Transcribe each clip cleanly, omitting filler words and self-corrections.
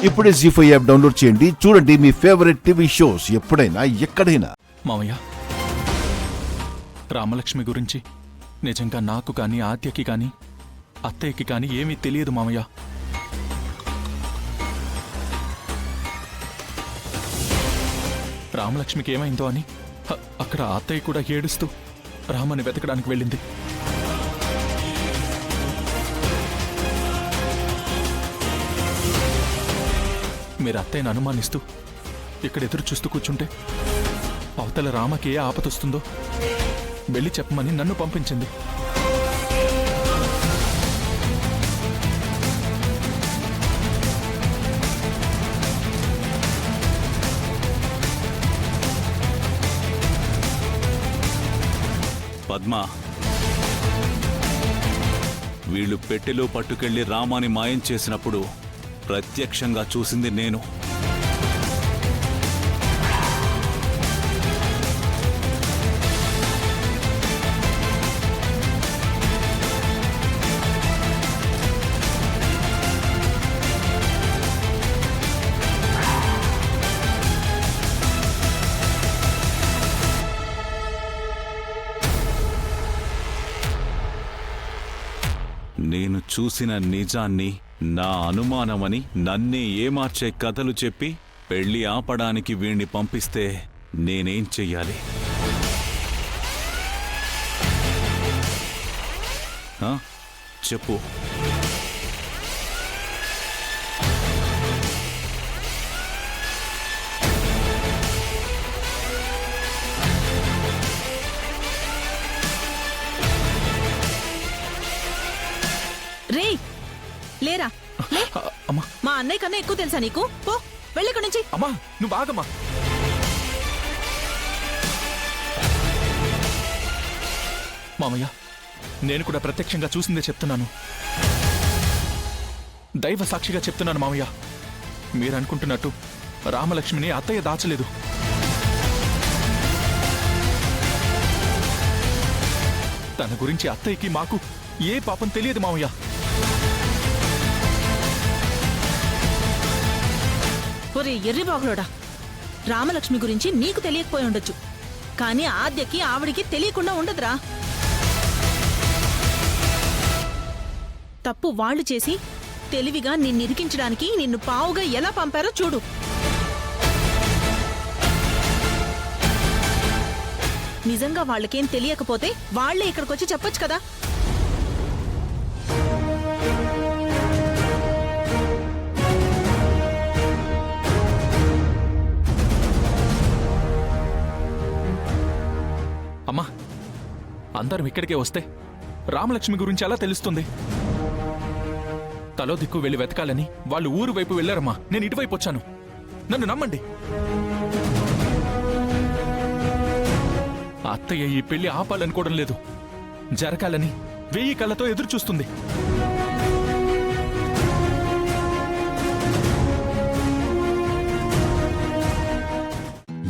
ఇప్పుడే జీ5 app download చేయండి. చూడండి మీ ఫేవరెట్ టీవీ షోస్ ఎప్పుడైనా ఎక్కడైనా. మామయ్య, రామలక్ష్మి గురించి నిజంగా నాకు కానీ ఆద్యకి కానీ అత్తయ్యకి కానీ ఏమీ తెలియదు మామయ్య. రామలక్ష్మికి ఏమైందో అని అక్కడ అత్తయ్య కూడా ఏడుస్తూ రామని వెతకడానికి వెళ్ళింది. మీరు అత్తయ్యను అనుమానిస్తూ ఇక్కడ ఎదురు చూస్తూ కూర్చుంటే అవతల రామకి ఏ ఆపదొస్తుందో వెళ్ళి చెప్పమని నన్ను పంపించింది. పద్మ, వీళ్ళు పెట్టెలో పట్టుకెళ్లి రామాని మాయం చేసినప్పుడు ప్రత్యక్షంగా చూసింది నేను. నేను చూసిన నిజాన్ని నా అనుమానమని నన్నే ఏమార్చే కథలు చెప్పి పెళ్లి ఆపడానికి వీణ్ణి పంపిస్తే నేనేం చెయ్యాలి? చెప్పు. రే లేరా, మా అన్నయ్య కన్నా ఎక్కువ తెలుసా నీకు? పో వెళ్ళిక్కడి నుంచి. అమ్మా నువ్వు ఆగమ్మా. మామయ్య, నేను కూడా ప్రత్యక్షంగా చూసిందే చెప్తున్నాను. దైవ సాక్షిగా చెప్తున్నాను మామయ్య. మీరు అనుకుంటున్నట్టు రామలక్ష్మిని అత్తయ్య దాచలేదు. తన గురించి అత్తయ్యకి మాకు ఏ పాపం తెలియదు మామయ్య. ఒరే ఎర్రిబాగులోడా, రామలక్ష్మి గురించి నీకు తెలియకపోయి ఉండొచ్చు, కానీ ఆద్యకి ఆవిడికి తెలియకుండా ఉండదురా. తప్పు వాళ్ళు చేసి తెలివిగా నిన్నిరికించడానికి నిన్ను పావుగా ఎలా పంపారో చూడు. నిజంగా వాళ్ళకేం తెలియకపోతే వాళ్లే ఇక్కడికొచ్చి చెప్పొచ్చు కదా. అమ్మా, అందరం ఇక్కడికే వస్తే రామలక్ష్మి గురించి ఎలా తెలుస్తుంది? తలో దిక్కు వెళ్ళి వెతకాలని వాళ్ళు ఊరు వైపు వెళ్ళారమ్మా. నేను ఇటువైపు వచ్చాను. నన్ను నమ్మండి. అత్తయ్య ఈ పెళ్లి ఆపాలనుకోవడం లేదు, జరగాలని 1000 కళ్ళతో ఎదురు చూస్తుంది.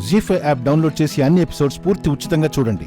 జీ5 యాప్ డౌన్లోడ్ చేసి అన్ని ఎపిసోడ్స్ పూర్తి ఉచితంగా చూడండి.